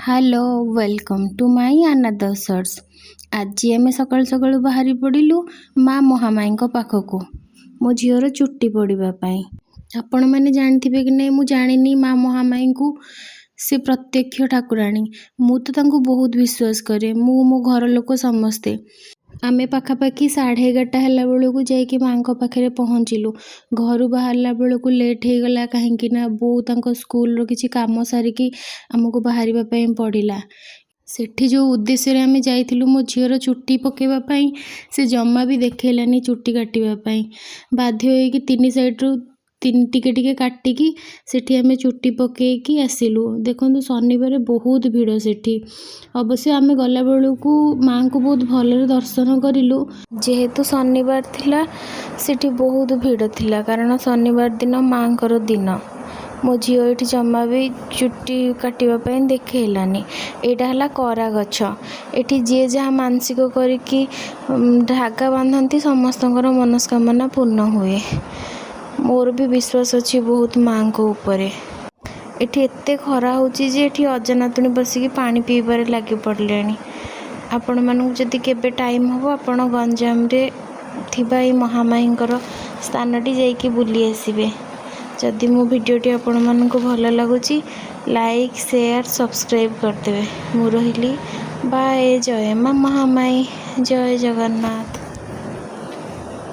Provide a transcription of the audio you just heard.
Hello welcome to my another search. आज आम सकाल सकाल बाहरी पड़िलु माँ महामाई पाखक मो झीर चुट्टी पड़ापी। आपण मैंने जानते कि नहीं, मुझे जानी माँ महामाई को से प्रत्यक्ष ठाकुराणी। मु तो बहुत विश्वास करे, मो घर लोक समस्ते आमे पाखापाखि 11:30 है बेलू जाकि माँ पाखे पहुँचलु। घर बाहरला बेलू लेट हो गला कहीं बो स्कूल किसी काम सारिकी आमको बाहर पड़ा। सेठी जो उद्देश्य आम जाइलु मो झीर चुट्टी पकेवाई से जमा भी देखलानी चुट्टी काटापी। बाध्य होगी 3 साइड्रु टिके टिके काटिकी सेठी आमे चुट्टी पकेकी आसिलु। देखो शनिवार बहुत भीड़ सेठी। अवश्य आमे गला बेलू माँ को बहुत भल दर्शन करूँ। जेहेतु शनिवार थिला सेठी बहुत भीड़ थिला, कारण शनिवार दिन माँ कर दिन। मो झील ये जमा भी चुट्टी काटापी देखलानी। यहाँ है करा गछ। ये जी जहाँ मानसिक करी धागा बांधती समस्त मनस्कामना पूर्ण हुए। मोर भी विश्वास अच्छी बहुत माँ को ऊपर। एटी एते खरा होची जे एटी अजनातुणी बसिकी पानी पीबारे लगी पड़ले। आपण मानू जदि केबे टाइम हो आपण गंजाम रे थिबा ई महामाईंकर स्थानटी जाइकी बुली आसिबे। जदि मो वीडियोटी आपण मानू भल लगुची लाइक शेयर सब्सक्राइब करदेवे। मु रहिली बाय। जय माँ महामाई, जय जगन्नाथ।